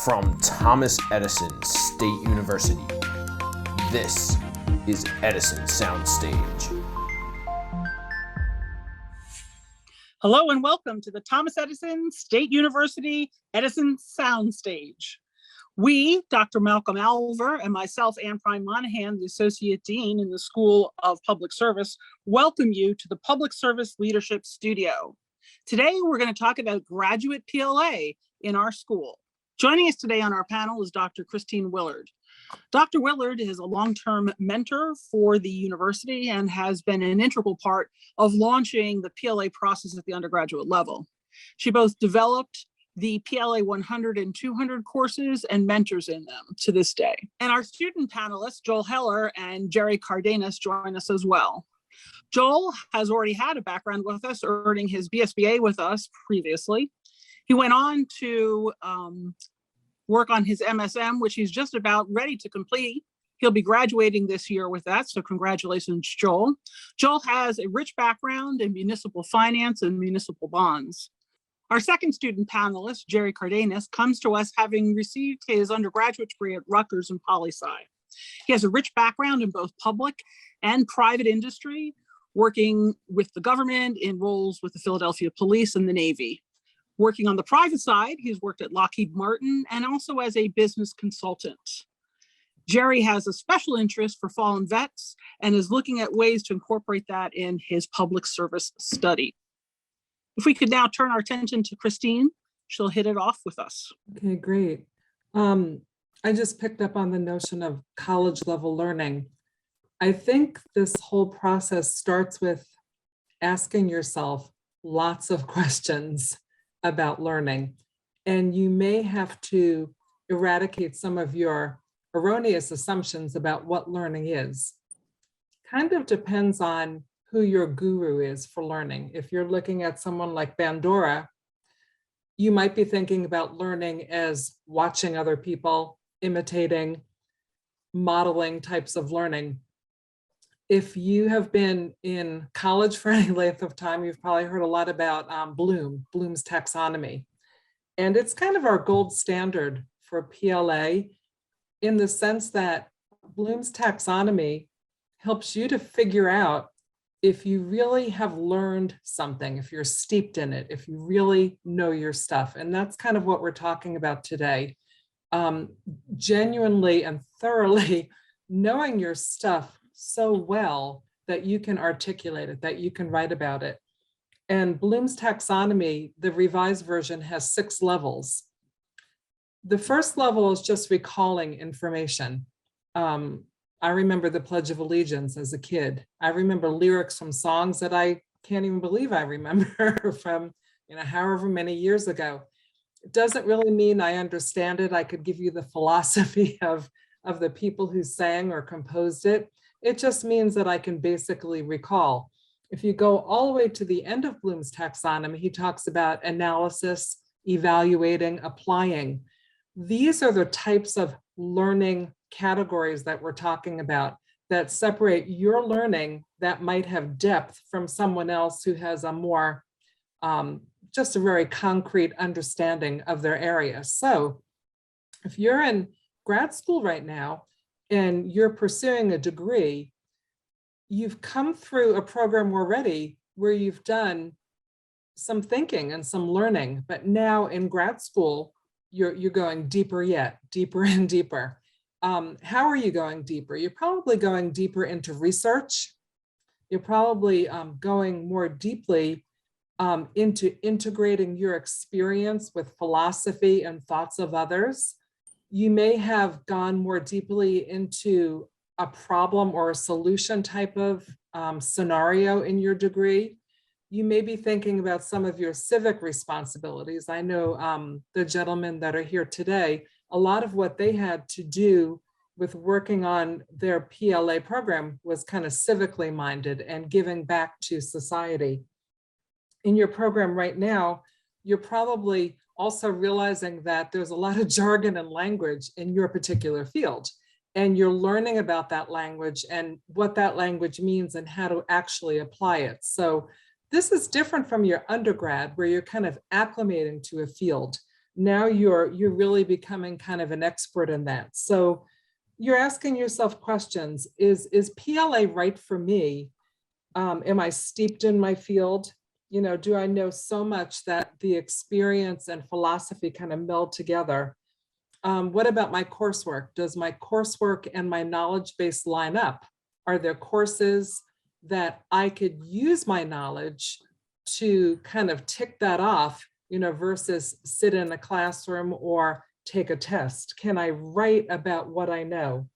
From Thomas Edison State University, this is Edison Soundstage. Hello and welcome to the Thomas Edison State University Edison Soundstage. We, Dr. Malcolm Alver and myself, and Prime Monaghan, the Associate Dean in the School of Public Service, welcome you to the Public Service Leadership Studio. Today, we're going to talk about graduate PLA in our school. Joining us today on our panel is Dr. Christine Willard. Dr. Willard is a long-term mentor for the university and has been an integral part of launching the PLA process at the undergraduate level. She both developed the PLA 100 and 200 courses and mentors in them to this day. And our student panelists, Joel Heller and Gerard Cardenas, join us as well. Joel has already had a background with us, earning his BSBA with us previously. He went on to work on his MSM, which he's just about ready to complete. He'll be graduating this year with that, so congratulations, Joel. Joel has a rich background in municipal finance and municipal bonds. Our second student panelist, Gerard Cardenas, comes to us having received his undergraduate degree at Rutgers and Poli-Sci. He has a rich background in both public and private industry, working with the government in roles with the Philadelphia Police and the Navy. Working on the private side, he's worked at Lockheed Martin and also as a business consultant. Jerry has a special interest for fallen vets and is looking at ways to incorporate that in his public service study. If we could now turn our attention to Christine, she'll hit it off with us. Okay, great. I just picked up on the notion of college level learning. I think this whole process starts with asking yourself lots of questions about learning, and you may have to eradicate some of your erroneous assumptions about what learning is. Kind of depends on who your guru is for learning. If you're looking at someone like Bandura, you might be thinking about learning as watching other people, imitating, modeling types of learning. If you have been in college for any length of time, you've probably heard a lot about Bloom's Taxonomy. And it's kind of our gold standard for PLA in the sense that Bloom's Taxonomy helps you to figure out if you really have learned something, if you're steeped in it, if you really know your stuff. And that's kind of what we're talking about today. Genuinely and thoroughly knowing your stuff so well that you can articulate it, that you can write about it. And Bloom's Taxonomy, the revised version, has 6 levels. The first level is just recalling information. I remember the Pledge of Allegiance as a kid. I remember lyrics from songs that I can't even believe I remember from, however many years ago. It doesn't really mean I understand it. I could give you the philosophy of the people who sang or composed it. It just means that I can basically recall. If you go all the way to the end of Bloom's Taxonomy, he talks about analysis, evaluating, applying. These are the types of learning categories that we're talking about that separate your learning that might have depth from someone else who has a more, just a very concrete understanding of their area. So if you're in grad school right now, and you're pursuing a degree, you've come through a program already where you've done some thinking and some learning, but now in grad school, you're going deeper yet, deeper and deeper. How are you going deeper? You're probably going deeper into research. You're probably going more deeply into integrating your experience with philosophy and thoughts of others. You may have gone more deeply into a problem or a solution type of scenario in your degree. You may be thinking about some of your civic responsibilities. I know the gentlemen that are here today, a lot of what they had to do with working on their PLA program was kind of civically minded and giving back to society. In your program right now, you're probably also realizing that there's a lot of jargon and language in your particular field, and you're learning about that language and what that language means and how to actually apply it. So this is different from your undergrad where you're kind of acclimating to a field. Now you're really becoming kind of an expert in that. So you're asking yourself questions. Is PLA right for me? Am I steeped in my field? You know, do I know so much that the experience and philosophy kind of meld together? What about my coursework? Does my coursework and my knowledge base line up? Are there courses that I could use my knowledge to kind of tick that off, you know, versus sit in a classroom or take a test? Can I write about what I know?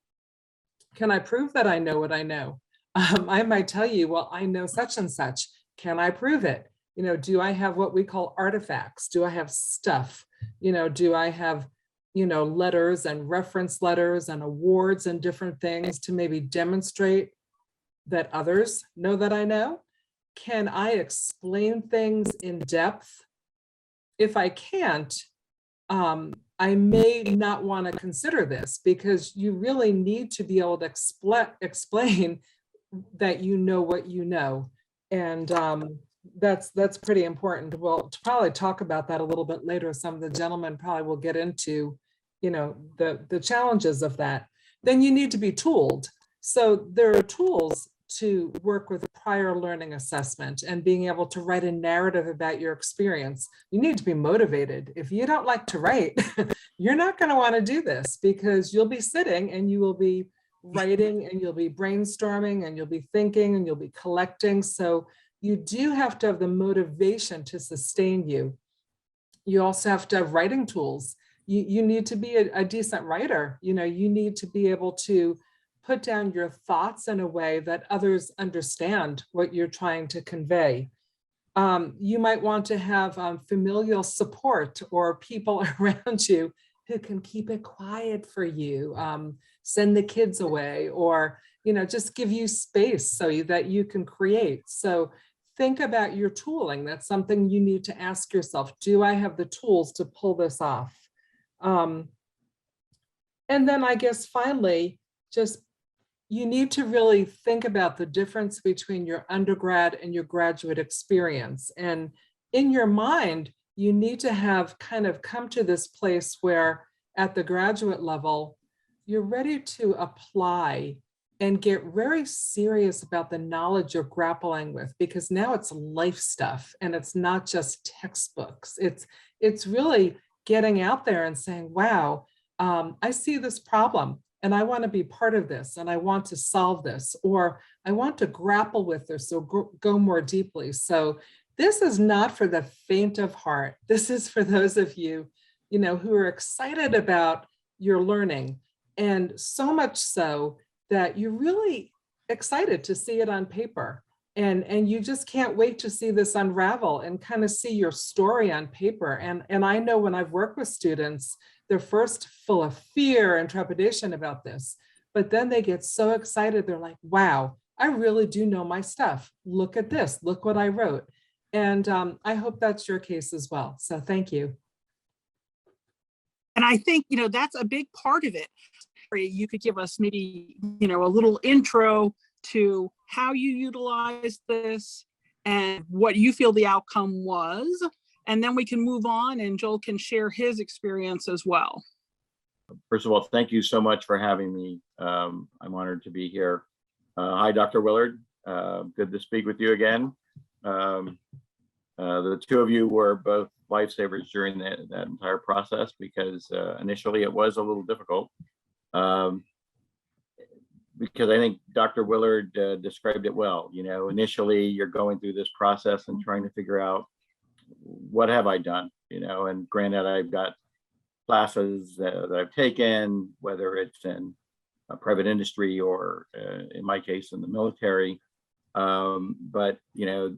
Can I prove that I know what I know? I might tell you, well, I know such and such. Can I prove it? You know, do I have what we call artifacts? Do I have stuff? You know, do I have, you know, letters and reference letters and awards and different things to maybe demonstrate that others know that I know? Can I explain things in depth? If I can't, I may not want to consider this, because you really need to be able to explain that you know what you know. And that's pretty important. We'll probably talk about that a little bit later. Some of the gentlemen probably will get into, you know, the challenges of that. Then you need to be tooled. So there are tools to work with prior learning assessment and being able to write a narrative about your experience. You need to be motivated. If you don't like to write, you're not going to want to do this, because you'll be sitting and you will be writing and you'll be brainstorming and you'll be thinking and you'll be collecting. So you do have to have the motivation to sustain you. You also have to have writing tools. You need to be a decent writer. You know, you need to be able to put down your thoughts in a way that others understand what you're trying to convey. You might want to have familial support or people around you who can keep it quiet for you, send the kids away, or, you know, just give you space so that you can create. So think about your tooling. That's something you need to ask yourself. Do I have the tools to pull this off? And then I guess finally, just you need to really think about the difference between your undergrad and your graduate experience. And in your mind, you need to have kind of come to this place where at the graduate level, you're ready to apply and get very serious about the knowledge you're grappling with, because now it's life stuff and it's not just textbooks. It's really getting out there and saying, wow, I see this problem and I want to be part of this and I want to solve this, or I want to grapple with this or go more deeply. So this is not for the faint of heart. This is for those of you, you know, who are excited about your learning, and so much so that you're really excited to see it on paper. And you just can't wait to see this unravel and kind of see your story on paper. And I know when I've worked with students, they're first full of fear and trepidation about this, but then they get so excited. They're like, wow, I really do know my stuff. Look at this, look what I wrote. And I hope that's your case as well. So thank you. And I think, you know, that's a big part of it. You could give us maybe, you know, a little intro to how you utilize this and what you feel the outcome was. And then we can move on and Joel can share his experience as well. First of all, thank you so much for having me. I'm honored to be here. Hi, Dr. Willard. Good to speak with you again. The two of you were both lifesavers during that entire process, because initially it was a little difficult. Because I think Dr. Willard described it well. You know, initially you're going through this process and trying to figure out, what have I done? You know, and granted, I've got classes that I've taken, whether it's in a private industry or in my case in the military, but you know,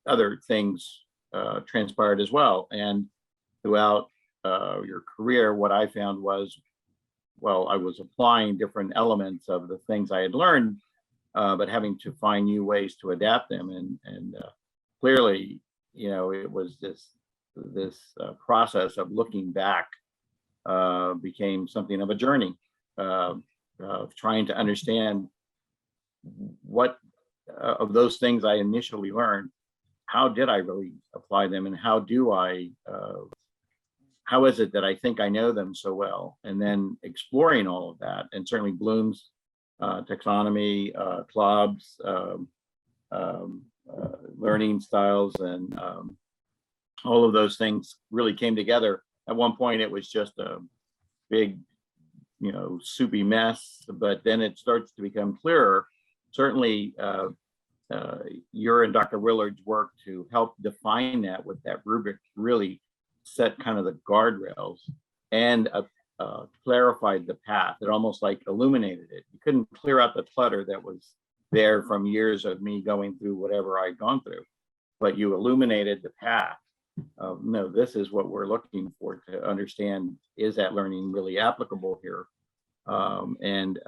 other things transpired as well. And throughout your career, what I found was, well, I was applying different elements of the things I had learned, but having to find new ways to adapt them. And clearly, you know, it was this process of looking back became something of a journey of trying to understand what of those things I initially learned, how did I really apply them, and how how is it that I think I know them so well? And then exploring all of that, and certainly Bloom's taxonomy, clubs, learning styles, and all of those things really came together. At one point, it was just a big, soupy mess, but then it starts to become clearer. Certainly, your and Dr. Willard's work to help define that with that rubric really set kind of the guardrails and clarified the path. It almost like illuminated it. You couldn't clear out the clutter that was there from years of me going through whatever I'd gone through, but you illuminated the path. No, this is what we're looking for to understand, is that learning really applicable here? And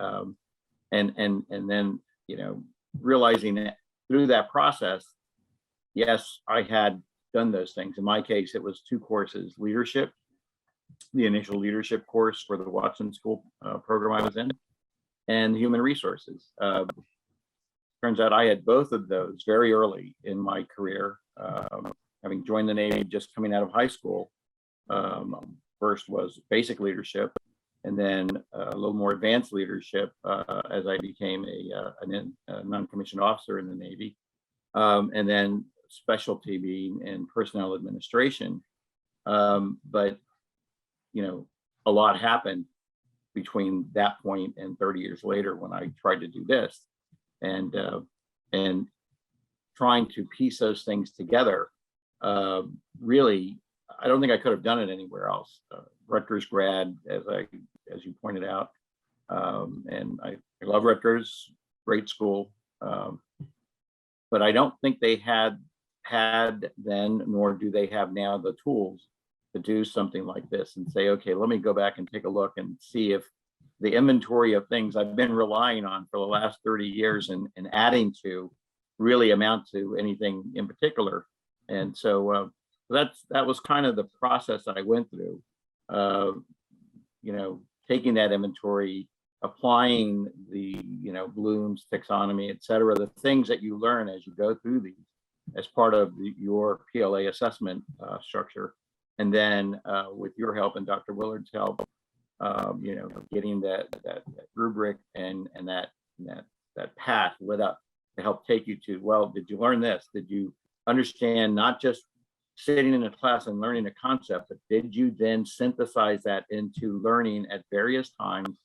then, realizing that through that process, yes, I had done those things. In my case, it was 2 courses: leadership, the initial leadership course for the Watson School program I was in, and human resources. Turns out I had both of those very early in my career. Having joined the Navy just coming out of high school, first was basic leadership, and then a little more advanced leadership as I became a non-commissioned officer in the Navy, and then specialty being in personnel administration. But a lot happened between that point and 30 years later when I tried to do this, and trying to piece those things together. Really, I don't think I could have done it anywhere else. Rutgers grad, as you pointed out, and I love Rutgers, great school, but I don't think they had then, nor do they have now, the tools to do something like this and say, okay, let me go back and take a look and see if the inventory of things I've been relying on for the last 30 years and adding to really amount to anything in particular. And so that was kind of the process that I went through, taking that inventory, applying the, Bloom's taxonomy, et cetera, the things that you learn as you go through these as part of your PLA assessment structure. And then with your help and Dr. Willard's help, getting that rubric and that path lit up to help take you to, well, did you learn this? Did you understand not just sitting in a class and learning a concept, but did you then synthesize that into learning at various times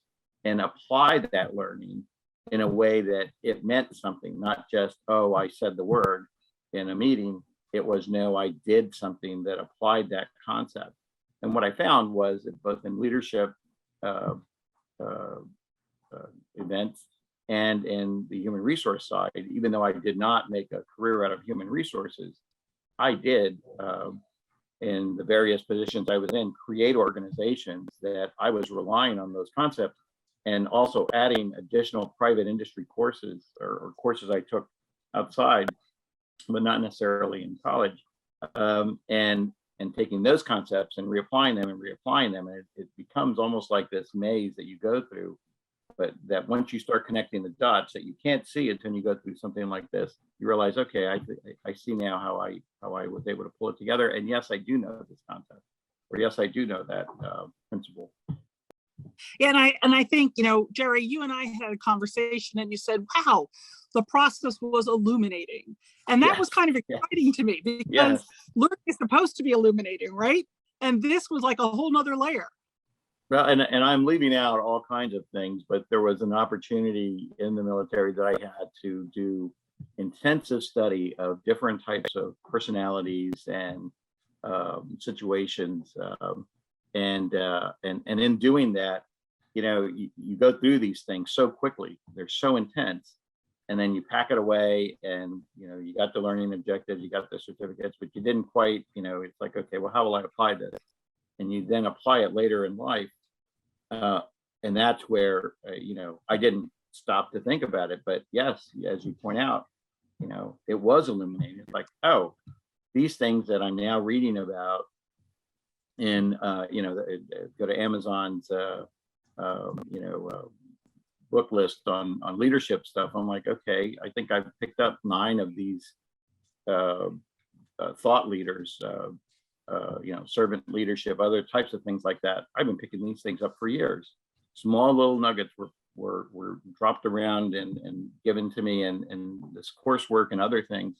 and apply that learning in a way that it meant something, not just, oh, I said the word in a meeting. It was, no, I did something that applied that concept. And what I found was that both in leadership events and in the human resource side, even though I did not make a career out of human resources, I did, in the various positions I was in, create organizations that I was relying on those concepts, and also adding additional private industry courses or courses I took outside, but not necessarily in college, and taking those concepts and reapplying them. And it becomes almost like this maze that you go through, but that once you start connecting the dots that you can't see until you go through something like this, you realize, okay, I see now how I was able to pull it together. And yes, I do know this concept, or yes, I do know that principle. Yeah, and I think, Jerry, you and I had a conversation and you said, wow, the process was illuminating. And that was kind of exciting to me, because learning is supposed to be illuminating, right? And this was like a whole nother layer. Well, and I'm leaving out all kinds of things, but there was an opportunity in the military that I had to do intensive study of different types of personalities and situations. And in doing that, you go through these things so quickly, they're so intense, and then you pack it away, and you got the learning objectives, you got the certificates, but you didn't quite, it's like, okay, well, how will I apply this? And you then apply it later in life, and that's where I didn't stop to think about it. But yes, as you point out, it was illuminating. It's like, oh, these things that I'm now reading about in go to Amazon's book list on leadership stuff. I'm like, okay, I think I've picked up 9 of these thought leaders servant leadership, other types of things like that. I've been picking these things up for years. Small little nuggets were dropped around and given to me, and this coursework and other things,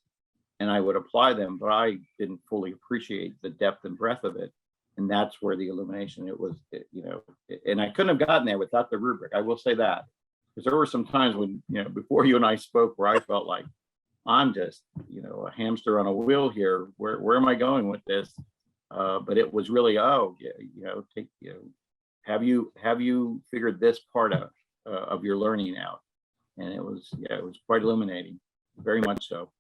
and I would apply them, but I didn't fully appreciate the depth and breadth of it. And that's where the illumination, and I couldn't have gotten there without the rubric. I will say that, because there were some times when, before you and I spoke, where I felt like I'm just, a hamster on a wheel here. Where am I going with this? But it was really, have you figured this part of your learning out? And it was quite illuminating, very much so.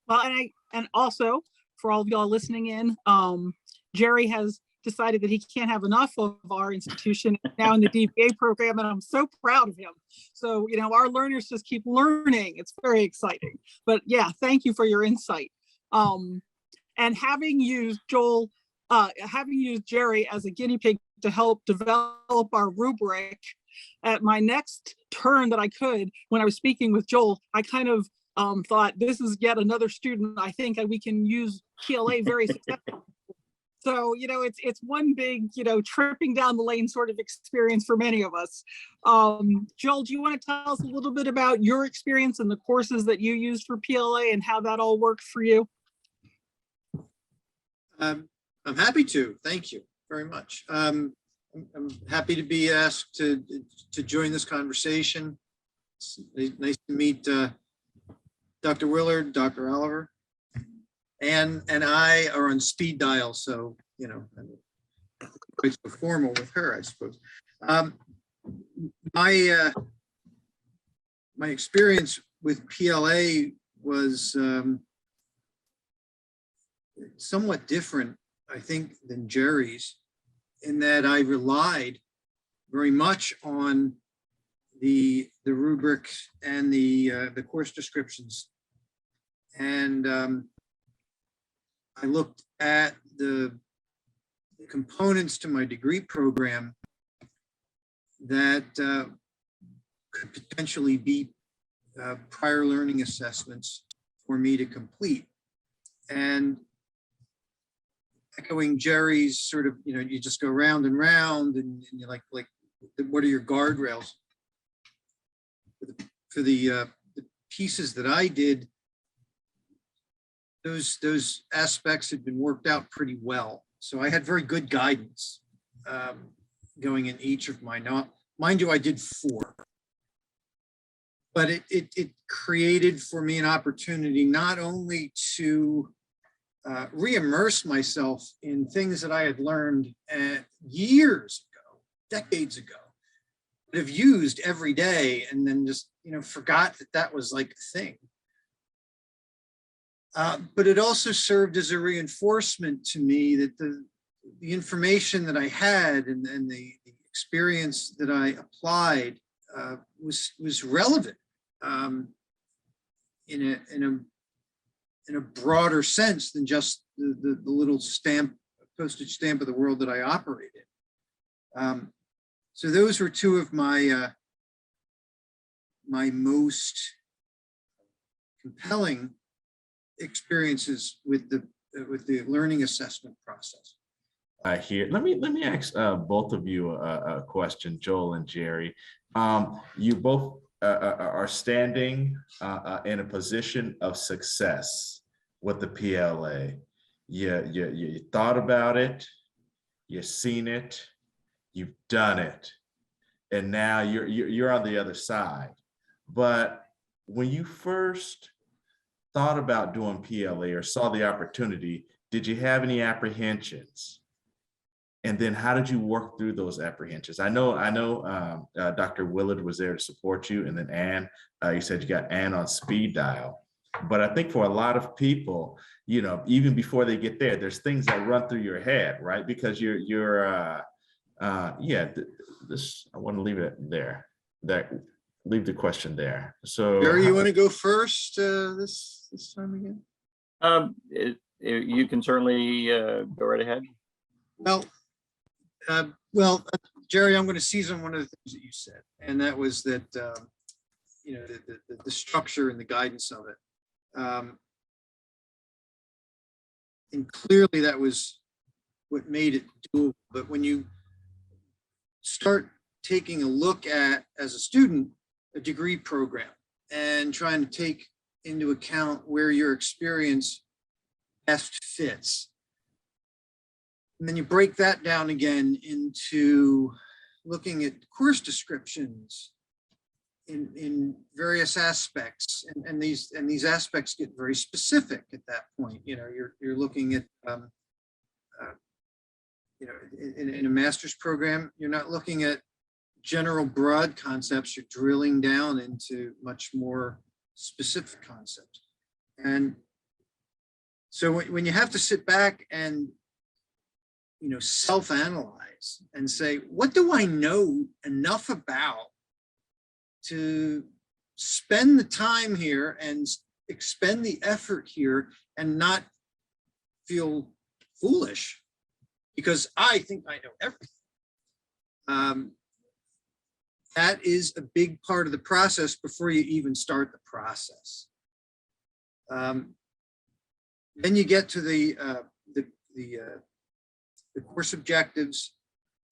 Well, and also for all of y'all listening in, Jerry has decided that he can't have enough of our institution now in the DBA program, and I'm so proud of him. So, our learners just keep learning. It's very exciting. But yeah, thank you for your insight. And having used Jerry as a guinea pig to help develop our rubric, at my next turn that I could, when I was speaking with Joel, I kind of thought, this is yet another student I think we can use PLA very successfully. So, it's one big, tripping down the lane sort of experience for many of us. Joel, do you want to tell us a little bit about your experience and the courses that you used for PLA and how that all worked for you? I'm happy to. Thank you very much. I'm happy to be asked to join this conversation. It's nice to meet Dr. Willard, Dr. Oliver. And I are on speed dial, so quite so formal with her, I suppose. My experience with PLA was somewhat different, I think, than Jerry's, in that I relied very much on the rubrics and the course descriptions, and I looked at the components to my degree program that could potentially be prior learning assessments for me to complete. And echoing Jerry's sort of, you just go round and round, and you're like, what are your guardrails? For the pieces that I did, those aspects had been worked out pretty well. So I had very good guidance going in each of my, mind you, I did 4. But it created for me an opportunity not only to re-immerse myself in things that I had learned years ago, decades ago, but have used every day, and then just forgot that was like a thing. But it also served as a reinforcement to me that the information that I had and the experience that I applied was relevant in a broader sense than just the little postage stamp of the world that I operated. So those were 2 of my my most compelling experiences with the learning assessment process. Here, let me ask both of you a question, Joel and Jerry. You both are standing in a position of success with the PLA. You thought about it, you've seen it, you've done it, and now you're on the other side. But when you first thought about doing PLA or saw the opportunity, did you have any apprehensions? And then how did you work through those apprehensions? I know Dr. Willard was there to support you, and then Ann, you said you got Ann on speed dial. But I think for a lot of people, even before they get there, there's things that run through your head, right? Because I want to leave it there. Leave the question there. So Jerry, you want to go first this time again? You can certainly go right ahead. Well, Jerry, I'm going to seize on one of the things that you said, and that was that the structure and the guidance of it. And clearly that was what made it doable. But when you start taking a look at, as a student, a degree program and trying to take into account where your experience best fits, and then you break that down again into looking at course descriptions in various aspects, and these aspects get very specific at that point. You know, you're looking at you know, in a master's program, you're not looking at general broad concepts, you're drilling down into much more specific concepts. And so when you have to sit back and, you know, self-analyze and say, what do I know enough about to spend the time here and expend the effort here and not feel foolish because I think I know everything. That is a big part of the process before you even start the process. Then you get to the course objectives,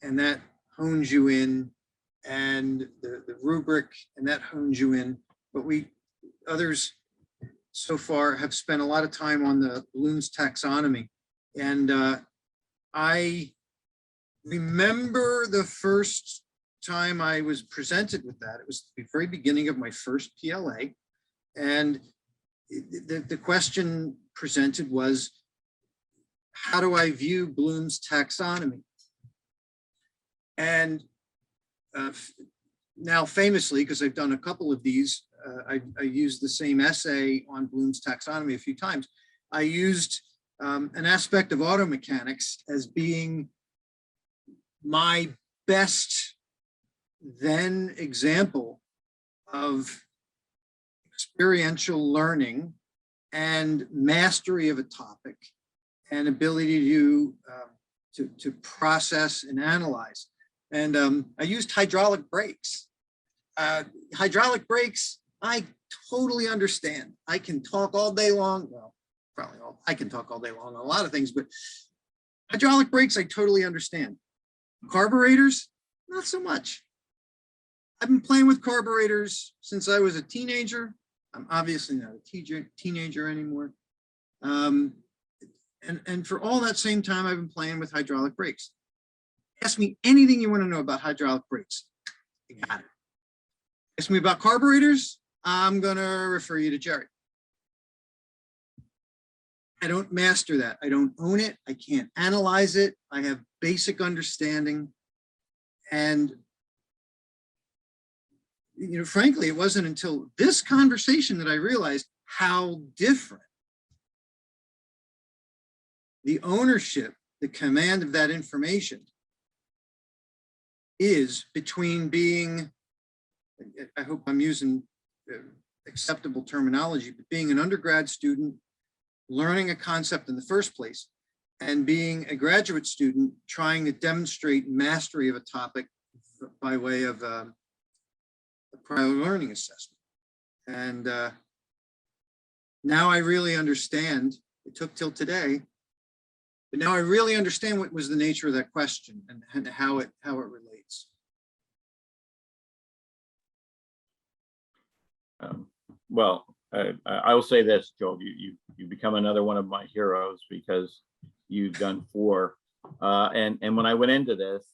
and that hones you in, and the rubric, and that hones you in. But others so far have spent a lot of time on the Bloom's taxonomy. And I remember the first time I was presented with that. It was the very beginning of my first PLA. And the question presented was, how do I view Bloom's taxonomy? And now famously, because I've done a couple of these, I used the same essay on Bloom's taxonomy a few times. I used an aspect of auto mechanics as being my best then example of experiential learning and mastery of a topic and ability to process and analyze. And I used hydraulic brakes. Hydraulic brakes, I totally understand. I can talk all day long. Well, I can talk all day long on a lot of things, but hydraulic brakes, I totally understand. Carburetors, not so much. I've been playing with carburetors since I was a teenager. I'm obviously not a teenager anymore. And for all that same time, I've been playing with hydraulic brakes. Ask me anything you want to know about hydraulic brakes. You got it. Ask me about carburetors, I'm going to refer you to Jerry. I don't master that. I don't own it. I can't analyze it. I have basic understanding. And, you know, frankly, it wasn't until this conversation that I realized how different the ownership, the command of that information is between being, I hope I'm using acceptable terminology, but being an undergrad student, learning a concept in the first place, and being a graduate student trying to demonstrate mastery of a topic by way of a prior learning assessment. And now I really understand, it took till today, but now I really understand what was the nature of that question and how it relates. Well, I will say this, Joel, you become another one of my heroes because you've done 4. And when I went into this,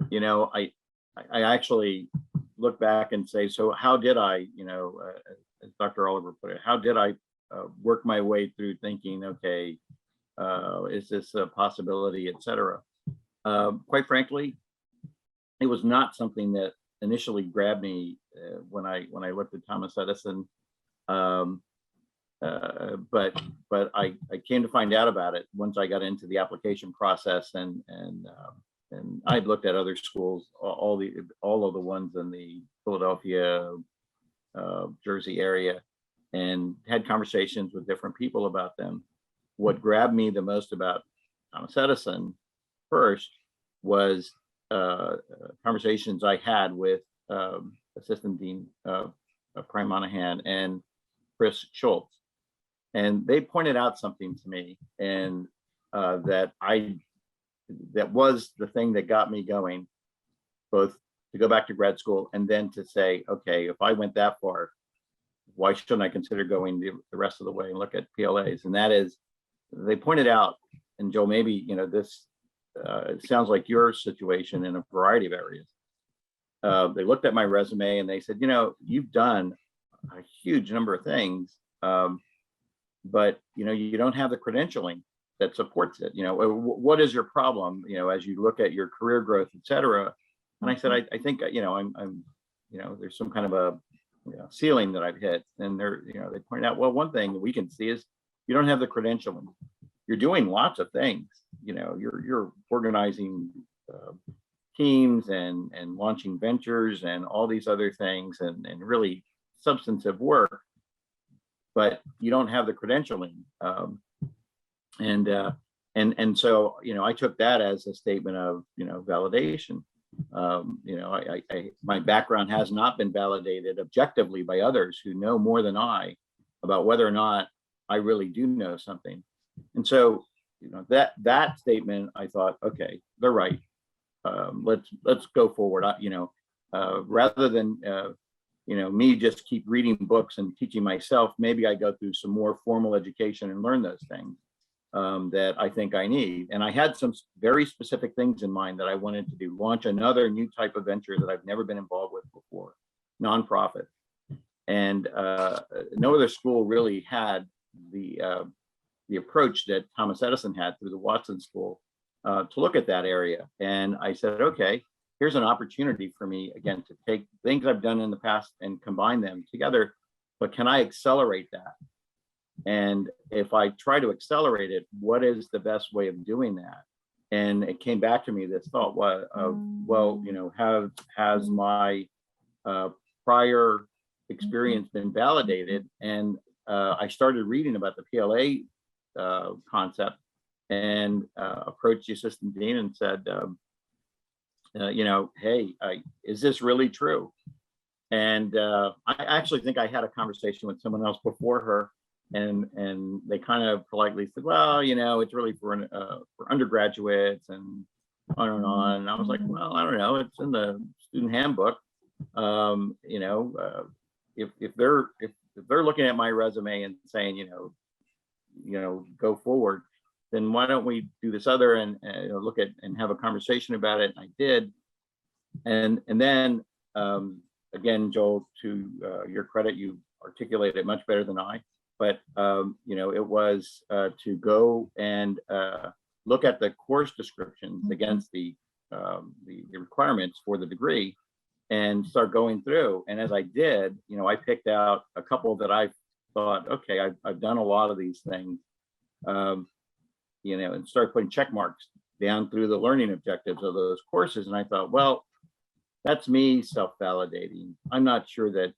you know, I actually look back and say, so how did I, you know, as Dr. Oliver put it, how did I work my way through thinking, okay, is this a possibility, et cetera? Quite frankly, it was not something that initially grabbed me when I looked at Thomas Edison. But I came to find out about it once I got into the application process, and I'd looked at other schools, all of the ones in the Philadelphia, Jersey area, and had conversations with different people about them. What grabbed me the most about Thomas Edison first was conversations I had with Assistant Dean Prime Monaghan and Chris Schultz. And they pointed out something to me, and that was the thing that got me going, both to go back to grad school and then to say, okay, if I went that far, why shouldn't I consider going the rest of the way and look at PLAs? And that is, they pointed out, and Joe, maybe, this it sounds like your situation in a variety of areas. They looked at my resume and they said, you've done a huge number of things, but you don't have the credentialing that supports it. What is your problem? As you look at your career growth, et cetera. And I said, I think, I'm there's some kind of a ceiling that I've hit. And they pointed out, well, one thing we can see is you don't have the credentialing. You're doing lots of things. You're organizing teams and launching ventures and all these other things and really substantive work, but you don't have the credentialing. And so, I took that as a statement of, validation. My background has not been validated objectively by others who know more than I about whether or not I really do know something. And so, that statement, I thought, okay, they're right. Let's go forward. Rather than me just keep reading books and teaching myself, maybe I go through some more formal education and learn those things that I think I need. And I had some very specific things in mind that I wanted to do: launch another new type of venture that I've never been involved with before, nonprofit. And no other school really had the approach that Thomas Edison had through the Watson School to look at that area. And I said, okay, here's an opportunity for me, again, to take things I've done in the past and combine them together, but can I accelerate that? And if I try to accelerate it, what is the best way of doing that? And it came back to me, this thought, has my prior experience been validated? And I started reading about the PLA concept and approached the assistant dean and said, hey, is this really true? And I actually think I had a conversation with someone else before her, and they kind of politely said, well, it's really for undergraduates and on and on. And I was like, well, I don't know, it's in the student handbook. If they're looking at my resume and saying, go forward, then why don't we do this other and look at and have a conversation about it? And I did. And then again, Joel, to your credit, you articulated it much better than I. But it was to go and look at the course descriptions against the requirements for the degree and start going through. And as I did, I picked out a couple that I thought, okay, I've done a lot of these things, and start putting check marks down through the learning objectives of those courses. And I thought, well, that's me self-validating. I'm not sure that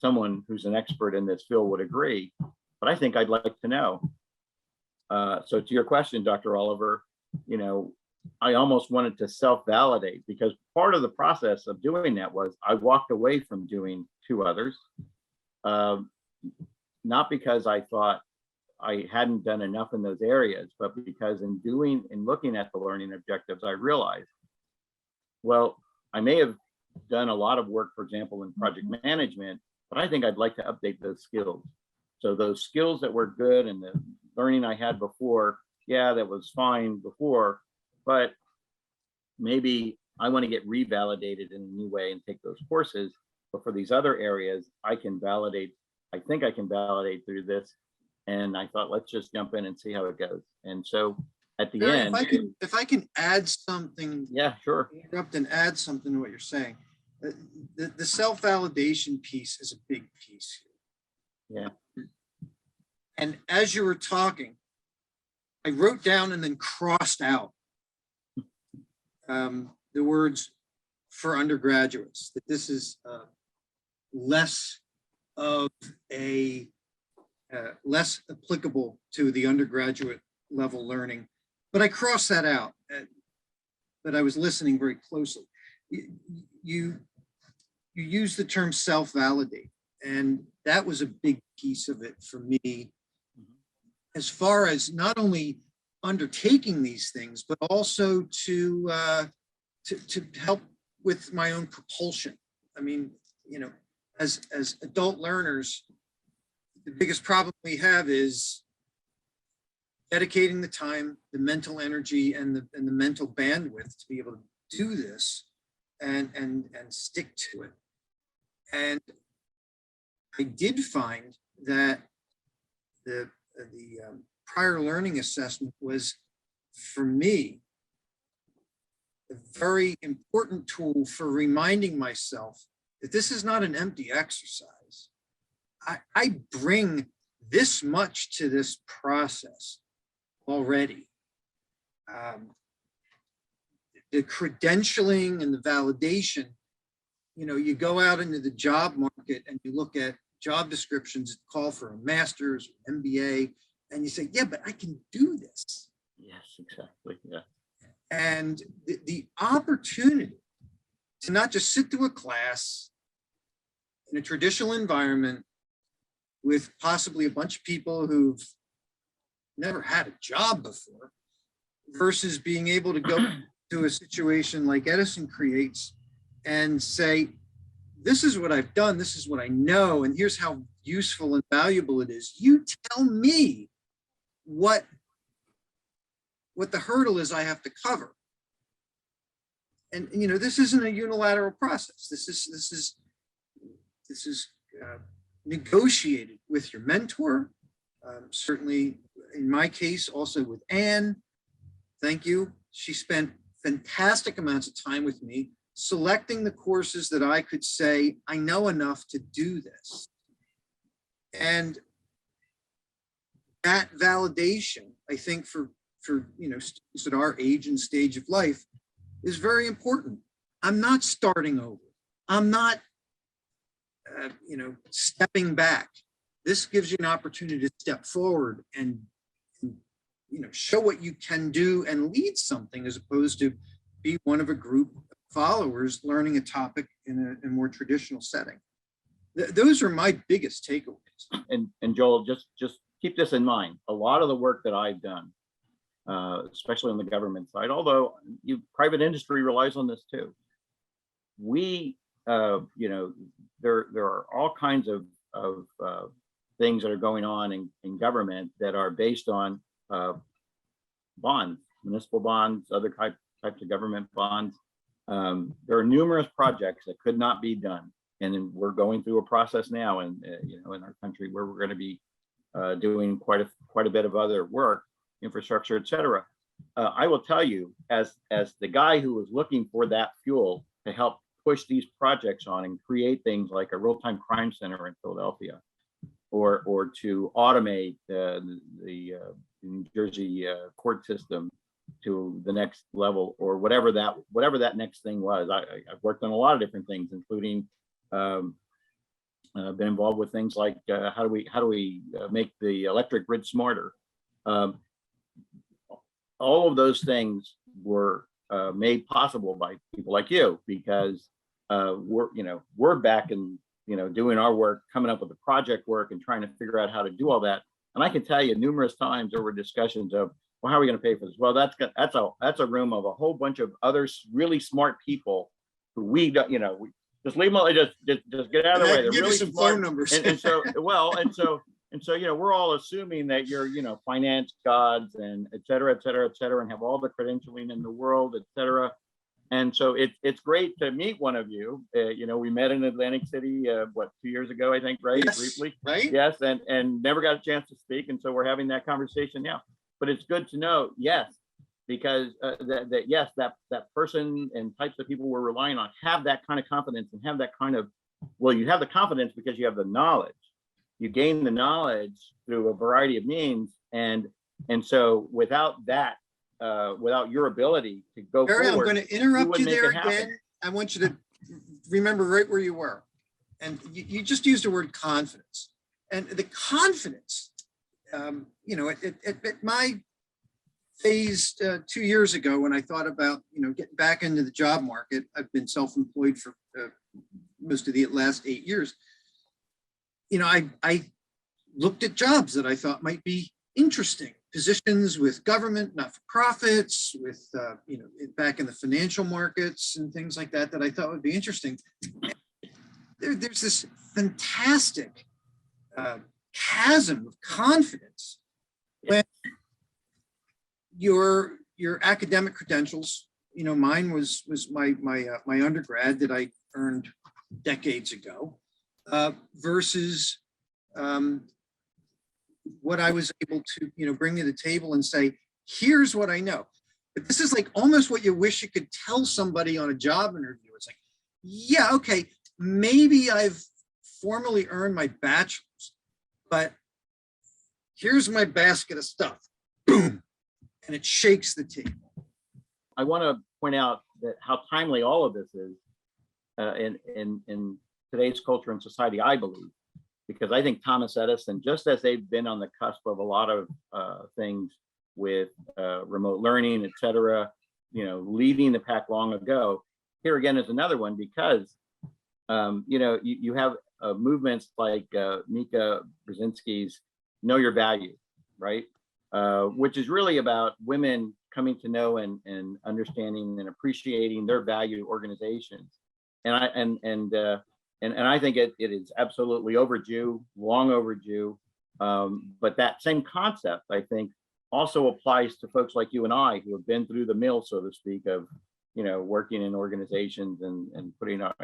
someone who's an expert in this field would agree, but I think I'd like to know. So to your question, Dr. Oliver, I almost wanted to self-validate, because part of the process of doing that was I walked away from doing 2 others, not because I thought I hadn't done enough in those areas, but because in looking at the learning objectives, I realized, well, I may have done a lot of work, for example, in project management, but I think I'd like to update those skills. So those skills that were good and the learning I had before, yeah, that was fine before, but maybe I want to get revalidated in a new way and take those courses. But for these other areas, I think I can validate through this. And I thought, let's just jump in and see how it goes. And so at the end, if I can add something. Yeah, sure. Interrupt and add something to what you're saying. The self-validation piece is a big piece here. Yeah. And as you were talking, I wrote down and then crossed out the words for undergraduates, that this is less of a less applicable to the undergraduate level learning, but I crossed that out. But I was listening very closely. You use the term self-validate, and that was a big piece of it for me as far as not only undertaking these things, but also to help with my own propulsion. I mean, as adult learners, the biggest problem we have is dedicating the time, the mental energy, and the mental bandwidth to be able to do this and stick to it. And I did find that the prior learning assessment was, for me, a very important tool for reminding myself that this is not an empty exercise. I bring this much to this process already. The credentialing and the validation, you go out into the job market and you look at job descriptions that call for a master's or MBA, and you say, yeah, but I can do this. Yes, exactly. Yeah. And the opportunity to not just sit through a class in a traditional environment with possibly a bunch of people who've never had a job before, versus being able to go to a situation like Edison creates and say, this is what I've done, this is what I know, and here's how useful and valuable it is. You tell me what the hurdle is I have to cover. And this isn't a unilateral process. This is negotiated with your mentor. Certainly, in my case, also with Anne. Thank you. She spent fantastic amounts of time with me, selecting the courses that I could say, I know enough to do this. And that validation, I think, for students at our age and stage of life is very important. I'm not starting over. I'm not, stepping back. This gives you an opportunity to step forward and show what you can do and lead something, as opposed to be one of a group of followers learning a topic in a more traditional setting. Those are my biggest takeaways. And Joel, just keep this in mind. A lot of the work that I've done, especially on the government side, although private industry relies on this too. We, there are all kinds of things that are going on in government that are based on bonds, municipal bonds, other types of government bonds. There are numerous projects that could not be done, and we're going through a process now, in our country, where we're going to be doing quite a bit of other work, infrastructure, et cetera. I will tell you, as the guy who was looking for that fuel to help push these projects on and create things like a real-time crime center in Philadelphia, or to automate the New Jersey court system to the next level, or whatever that next thing was. I've worked on a lot of different things, including been involved with things like how do we make the electric grid smarter. All of those things were made possible by people like you, because we're back in doing our work, coming up with the project work and trying to figure out how to do all that. And I can tell you numerous times there were discussions of, well, how are we going to pay for this? Well, that's a room of a whole bunch of other really smart people who we don't, we just leave them, just get out of the way. They're really some smart. phone numbers. And so we're all assuming that you're finance gods and et cetera, and have all the credentialing in the world, et cetera. And so it's great to meet one of you. We met in Atlantic City, 2 years ago, I think, right? Yes, briefly. right? Yes, and never got a chance to speak. And so we're having that conversation now. But it's good to know, yes, because that person and types of people we're relying on have that kind of confidence and have that kind of, well, you have the confidence because you have the knowledge. You gain the knowledge through a variety of means. And so without that, without your ability to go Barry, forward, I'm going to interrupt you there happen. again. I want you to remember right where you were. And you just used the word confidence. And the confidence, at my phase 2 years ago, when I thought about, getting back into the job market, I've been self-employed for most of the last 8 years. I looked at jobs that I thought might be interesting positions with government, not-for-profits, with, back in the financial markets and things like that, that I thought would be interesting. There's this fantastic chasm of confidence when your academic credentials, mine was my undergrad that I earned decades ago, versus what I was able to, bring to the table and say, here's what I know. But this is like almost what you wish you could tell somebody on a job interview. It's like, yeah, okay, maybe I've formally earned my bachelor's, but here's my basket of stuff. Boom. And it shakes the table. I want to point out that how timely all of this is in today's culture and society, I believe, because I think Thomas Edison, just as they've been on the cusp of a lot of things with remote learning, et cetera, leading the pack long ago, here again is another one, because you have movements like Mika Brzezinski's Know Your Value, right? Which is really about women coming to know and understanding and appreciating their value organizations. And I think it is absolutely overdue, long overdue. But that same concept, I think, also applies to folks like you and I who have been through the mill, so to speak, of working in organizations and putting out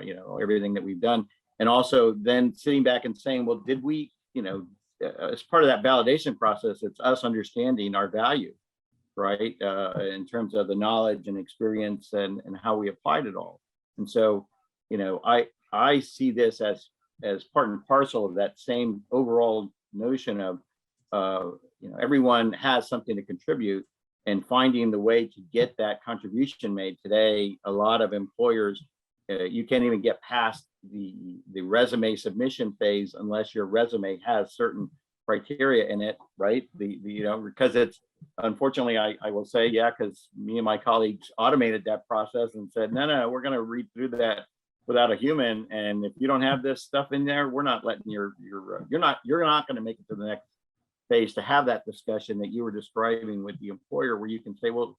everything that we've done, and also then sitting back and saying, well, did we, as part of that validation process, it's us understanding our value, right, in terms of the knowledge and experience and how we applied it all. And so, I see this as part and parcel of that same overall notion of, everyone has something to contribute, and finding the way to get that contribution made. Today, a lot of employers, you can't even get past the resume submission phase unless your resume has certain criteria in it, right? Because it's, unfortunately, I will say, yeah, because me and my colleagues automated that process and said, no, we're going to read through that without a human, and if you don't have this stuff in there, we're not letting you're not going to make it to the next phase to have that discussion that you were describing with the employer, where you can say, well,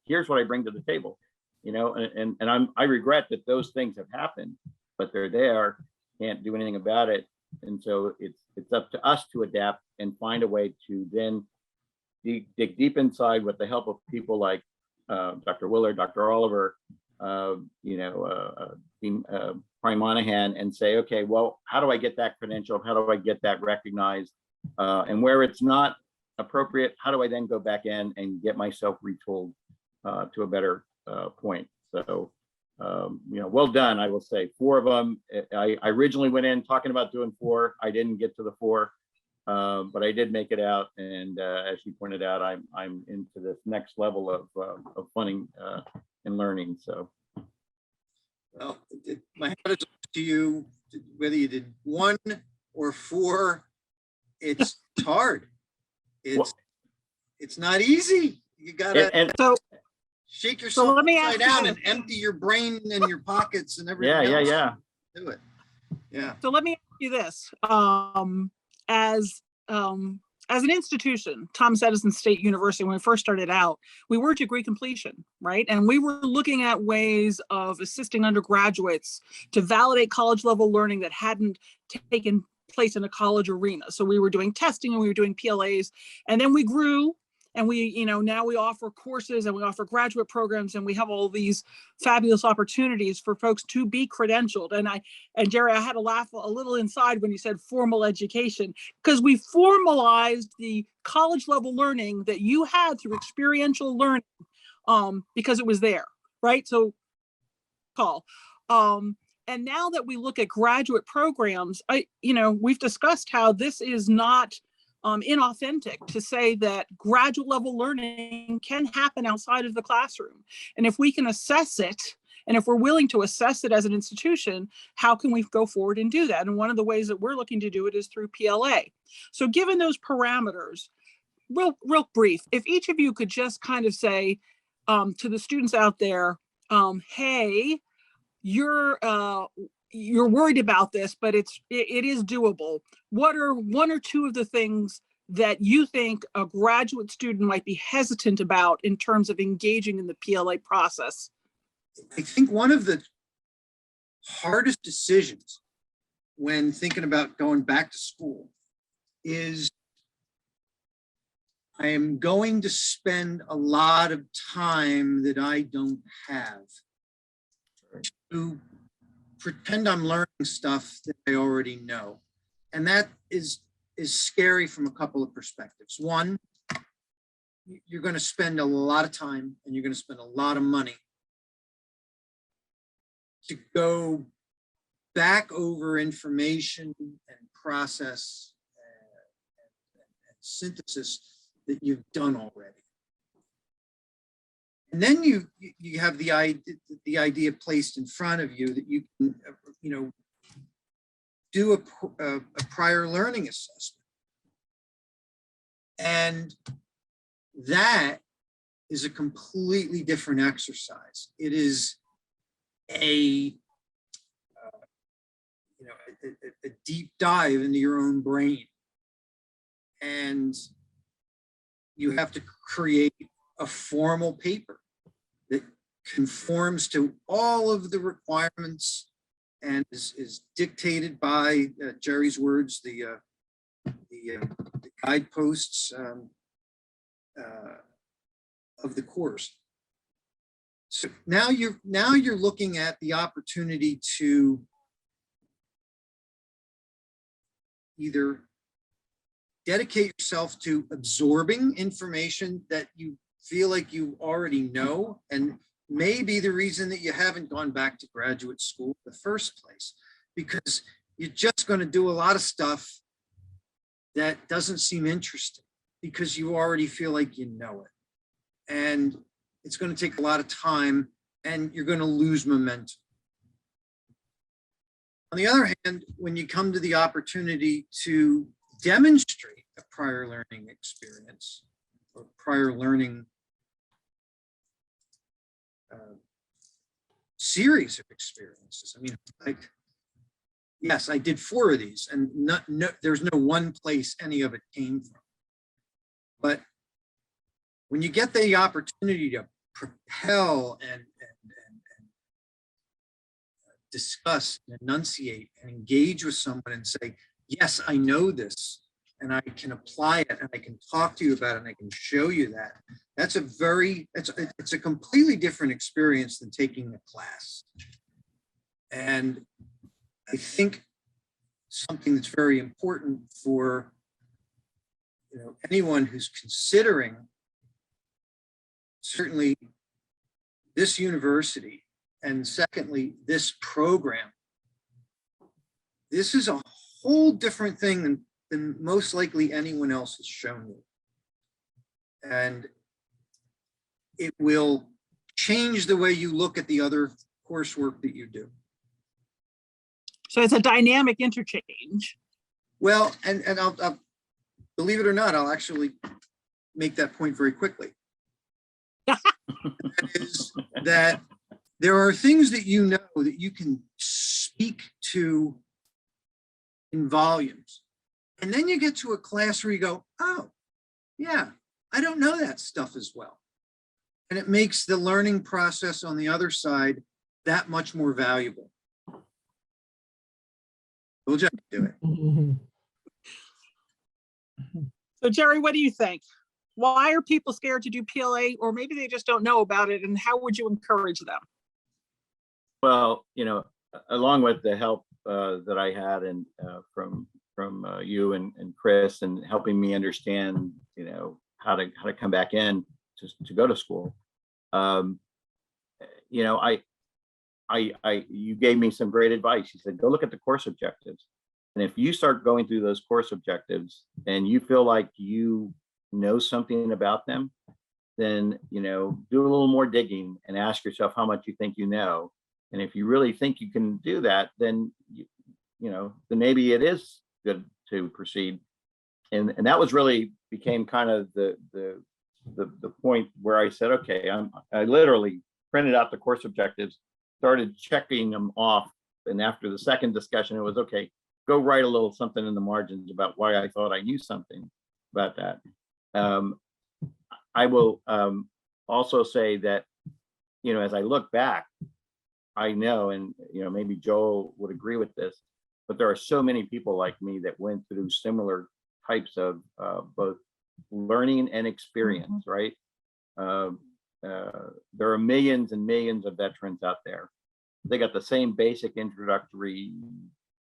here's what I bring to the table, and I regret that those things have happened, but they're there, can't do anything about it. And so it's up to us to adapt and find a way to then dig deep inside with the help of people like Dr. Willard, Dr. Oliver, Prime Monaghan, and say, okay, well, how do I get that credential? How do I get that recognized? And where it's not appropriate, how do I then go back in and get myself retooled to a better point? So, well done, I will say. 4 of them, I originally went in talking about doing 4. I didn't get to the 4, but I did make it out. And as you pointed out, I'm into this next level of funding and learning. So, well, my hat is off to you, whether you did 1 or 4. It's hard. It's not easy. You gotta shake yourself upside down and empty your brain and your pockets and everything. Yeah. Do it. Yeah. So let me ask you this: as an institution, Thomas Edison State University, when we first started out, we were degree completion, right? And we were looking at ways of assisting undergraduates to validate college level learning that hadn't taken place in a college arena. So we were doing testing and we were doing PLAs, and then we grew, and we, now we offer courses and we offer graduate programs, and we have all these fabulous opportunities for folks to be credentialed. And Jerry, I had to laugh a little inside when you said formal education, because we formalized the college level learning that you had through experiential learning, because it was there, right? So and now that we look at graduate programs, we've discussed how this is not inauthentic to say that graduate level learning can happen outside of the classroom. And if we can assess it, and if we're willing to assess it as an institution, how can we go forward and do that? And one of the ways that we're looking to do it is through PLA. So given those parameters, real brief, if each of you could just kind of say to the students out there, hey, you're worried about this, but it is doable. What are 1 or 2 of the things that you think a graduate student might be hesitant about in terms of engaging in the PLA process? I think one of the hardest decisions when thinking about going back to school is I am going to spend a lot of time that I don't have to pretend I'm learning stuff that I already know. And that is scary from a couple of perspectives. One, you're going to spend a lot of time and you're going to spend a lot of money to go back over information and process and synthesis that you've done already. And then you have the idea placed in front of you that you can, do a prior learning assessment. And that is a completely different exercise. It is a deep dive into your own brain. And you have to create a formal paper that conforms to all of the requirements and is dictated by Jerry's words, the guideposts of the course. So now you're looking at the opportunity to either dedicate yourself to absorbing information that you feel like you already know, and maybe the reason that you haven't gone back to graduate school in the first place, because you're just going to do a lot of stuff that doesn't seem interesting because you already feel like you know it. And it's going to take a lot of time and you're going to lose momentum. On the other hand, when you come to the opportunity to demonstrate a prior learning experience or prior learning series of experiences. I mean, like, yes, I did 4 of these and there's no one place any of it came from. But when you get the opportunity to propel and discuss, and enunciate, and engage with someone and say, yes, I know this, and I can apply it, and I can talk to you about it, and I can show you that. That's it's a completely different experience than taking a class. And I think something that's very important for anyone who's considering certainly this university, and secondly, this program, this is a whole different thing than most likely anyone else has shown you. And it will change the way you look at the other coursework that you do. So it's a dynamic interchange. Well, and I'll believe it or not, I'll actually make that point very quickly. That is that there are things that you know that you can speak to in volumes. And then you get to a class where you go, oh, yeah, I don't know that stuff as well. And it makes the learning process on the other side that much more valuable. We'll just do it. So Jerry, what do you think? Why are people scared to do PLA, or maybe they just don't know about it, and how would you encourage them? Well, along with the help that I had and from you and Chris, and helping me understand, how to come back in to go to school. You gave me some great advice. You said, go look at the course objectives. And if you start going through those course objectives and you feel like you know something about them, then, do a little more digging and ask yourself how much you think you know. And if you really think you can do that, then, then maybe it is good to proceed. And that was really became kind of the point where I said, okay, I literally printed out the course objectives, started checking them off. And after the second discussion, it was okay, go write a little something in the margins about why I thought I knew something. about that. I will also say that, you know, as I look back, I know, and you know, maybe Joel would agree with this, but there are so many people like me that went through similar types of both learning and experience, right? There are millions and millions of veterans out there. They got the same basic introductory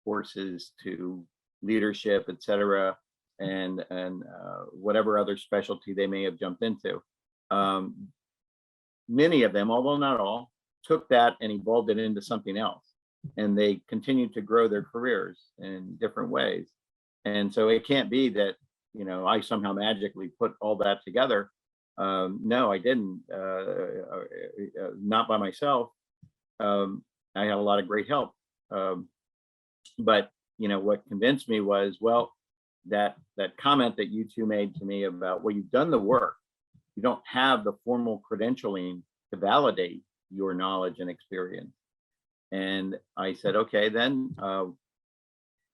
courses to leadership, et cetera, and whatever other specialty they may have jumped into. Many of them, although not all, took that and evolved it into something else. And they continued to grow their careers in different ways. And so it can't be that, you know, I somehow magically put all that together. No, I didn't, not by myself. I had a lot of great help. But, you know, what convinced me was, well, that comment that you two made to me about, well, you've done the work. You don't have the formal credentialing to validate your knowledge and experience. And I said, okay, then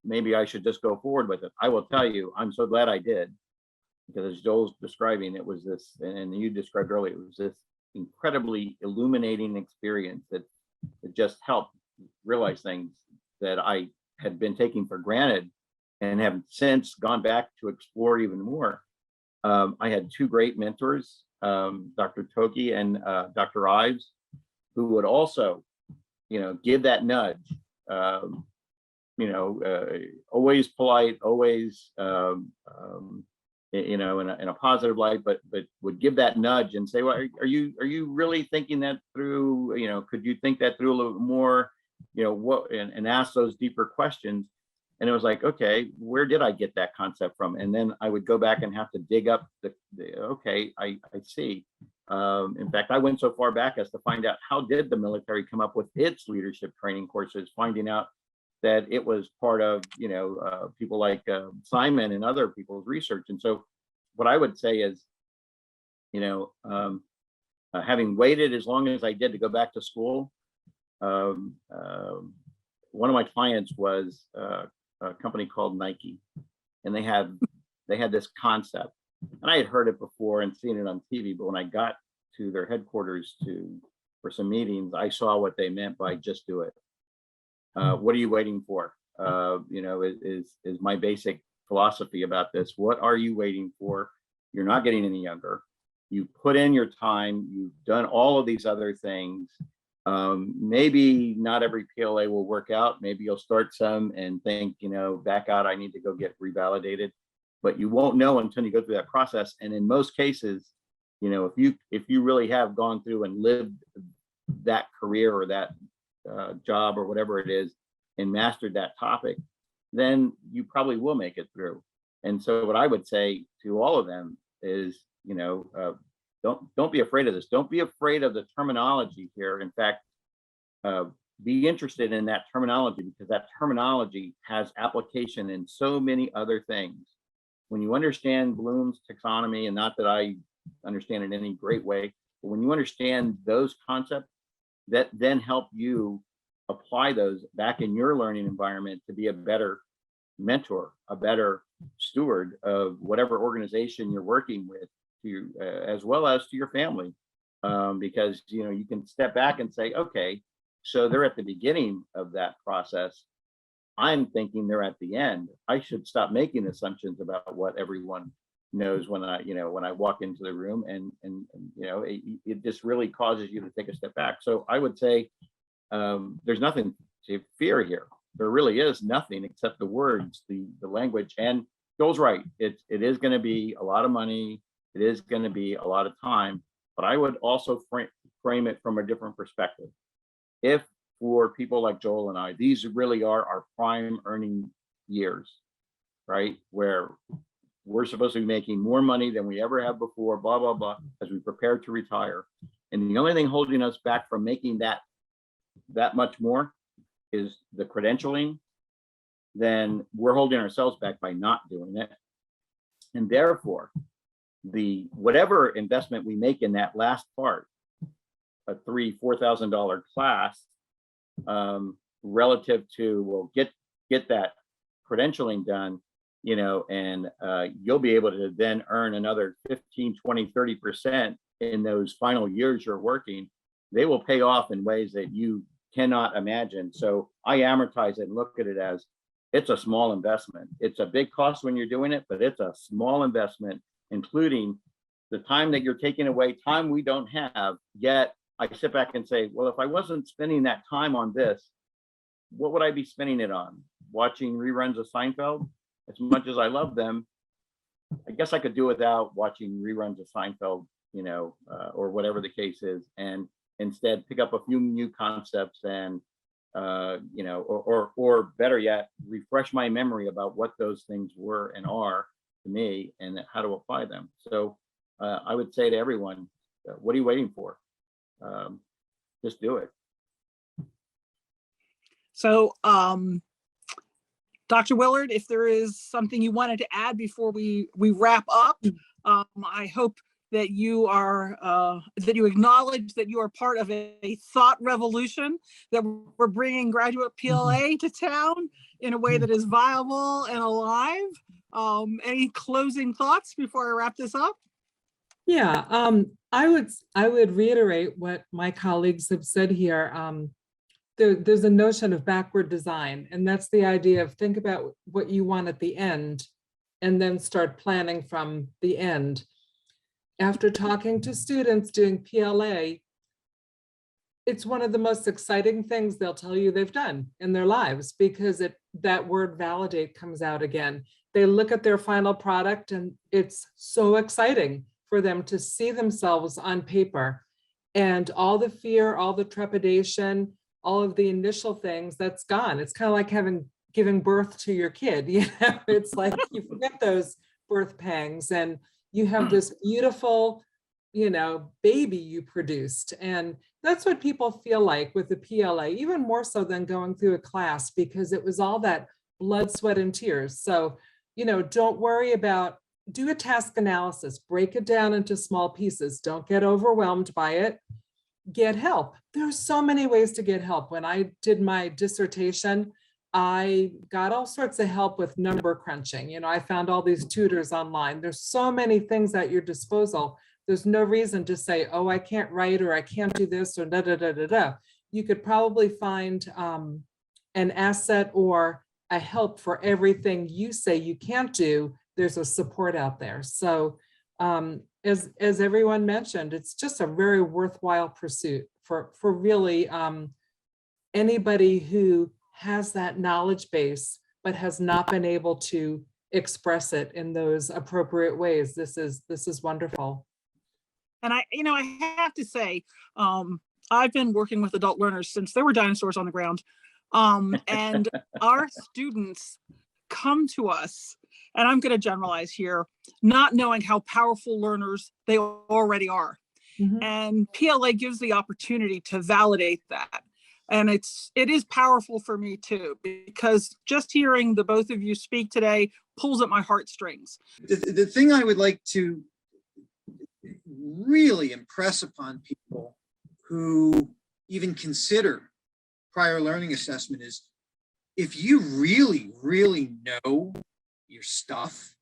maybe I should just go forward with it. I will tell you, I'm so glad I did, because as Joel's describing, it was this, and you described earlier, it was this incredibly illuminating experience that just helped realize things that I had been taking for granted and have since gone back to explore even more. I had two great mentors, Dr. Toki and Dr. Ives, who would also, you know, give that nudge, you know, always polite, always, you know, in a positive light, but would give that nudge and say, well, are you really thinking that through? You know, could you think that through a little more? You know, what, and ask those deeper questions. And it was like, okay, where did I get that concept from? And then I would go back and have to dig up the okay, I see. In fact, I went so far back as to find out, how did the military come up with its leadership training courses, finding out that it was part of, you know, people like Simon and other people's research. And so what I would say is, you know, having waited as long as I did to go back to school, one of my clients was a company called Nike, and they had this concept, and I had heard it before and seen it on TV, but when I got to their headquarters for some meetings, I saw what they meant by just do it. What are you waiting for? You know, is my basic philosophy about this. What are you waiting for? You're not getting any younger. You put in your time. You've done all of these other things. Maybe not every PLA will work out. Maybe you'll start some and think, you know, back out, I need to go get revalidated. But you won't know until you go through that process. And in most cases, you know, if you really have gone through and lived that career or that job or whatever it is and mastered that topic, then you probably will make it through. And so what I would say to all of them is, you know, don't be afraid of this. Don't be afraid of the terminology here. In fact, be interested in that terminology, because that terminology has application in so many other things. When you understand Bloom's taxonomy, and not that I understand it in any great way, but when you understand those concepts, that then help you apply those back in your learning environment to be a better mentor, a better steward of whatever organization you're working with, to as well as to your family, because you know, you can step back and say, okay, so they're at the beginning of that process. I'm thinking they're at the end. I should stop making assumptions about what everyone knows when I, you know, when I walk into the room, and you know, it just really causes you to take a step back. So I would say there's nothing to fear here. There really is nothing except the words, the language. And Joel's right. It is going to be a lot of money. It is going to be a lot of time, but I would also frame it from a different perspective. If for people like Joel and I, these really are our prime earning years, right? Where we're supposed to be making more money than we ever have before, blah, blah, blah, as we prepare to retire. And the only thing holding us back from making that much more is the credentialing, then we're holding ourselves back by not doing it. And therefore, whatever investment we make in that last part, a $3,000-$4,000 class, relative to, well, get that credentialing done, and you'll be able to then earn another 15, 20, 30% in those final years you're working. They will pay off in ways that you cannot imagine. So I amortize it and look at it as it's a small investment. It's a big cost when you're doing it, but it's a small investment, including the time that you're taking away, time we don't have. Yet I sit back and say, well, if I wasn't spending that time on this, what would I be spending it on? Watching reruns of Seinfeld? As much as I love them, I guess I could do without watching reruns of Seinfeld, or whatever the case is, and instead pick up a few new concepts and, or better yet, refresh my memory about what those things were and are to me and how to apply them. So I would say to everyone, what are you waiting for? Just do it. So, Dr. Willard, if there is something you wanted to add before we wrap up, I hope that you are that you acknowledge that you are part of a thought revolution, that we're bringing Graduate PLA to town in a way that is viable and alive. Any closing thoughts before I wrap this up? Yeah, I would reiterate what my colleagues have said here. There's a notion of backward design, and that's the idea of think about what you want at the end and then start planning from the end. After talking to students doing PLA, it's one of the most exciting things they'll tell you they've done in their lives, because that word validate comes out again. They look at their final product and it's so exciting for them to see themselves on paper, and all the fear, all the trepidation, all of the initial things, that's gone. It's kind of like giving birth to your kid. It's like you forget those birth pangs and you have this beautiful, baby you produced. And that's what people feel like with the PLA, even more so than going through a class, because it was all that blood, sweat, and tears. So, don't worry about, do a task analysis, break it down into small pieces. Don't get overwhelmed by it. Get help. There are so many ways to get help. When I did my dissertation, I got all sorts of help with number crunching. I found all these tutors online. There's so many things at your disposal. There's no reason to say, oh, I can't write, or I can't do this, or da, da, da, da, da. You could probably find an asset or a help for everything you say you can't do. There's a support out there. So as everyone mentioned, it's just a very worthwhile pursuit for really anybody who has that knowledge base, but has not been able to express it in those appropriate ways. This is wonderful. And I have to say, I've been working with adult learners since there were dinosaurs on the ground. And our students come to us, and I'm going to generalize here, not knowing how powerful learners they already are. Mm-hmm. And PLA gives the opportunity to validate that. And it is powerful for me too, because just hearing the both of you speak today pulls at my heartstrings. The thing I would like to really impress upon people who even consider prior learning assessment is, if you really, really know your stuff,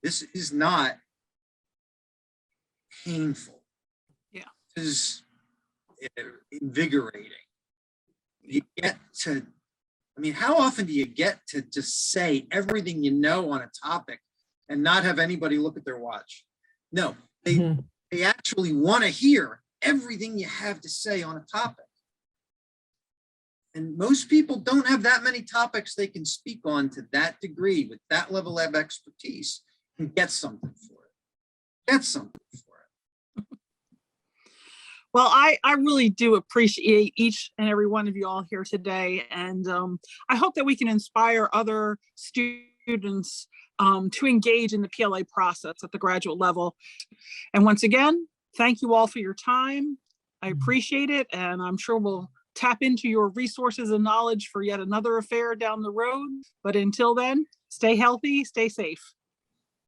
this is not painful. Yeah. This is invigorating. You get to, how often do you get to just say everything you know on a topic and not have anybody look at their watch? No, they actually want to hear everything you have to say on a topic. And most people don't have that many topics they can speak on to that degree with that level of expertise and get something for it. Get something for it. Well, I really do appreciate each and every one of you all here today. And I hope that we can inspire other students to engage in the PLA process at the graduate level. And once again, thank you all for your time. I appreciate it. And I'm sure we'll tap into your resources and knowledge for yet another affair down the road. But until then, stay healthy, stay safe.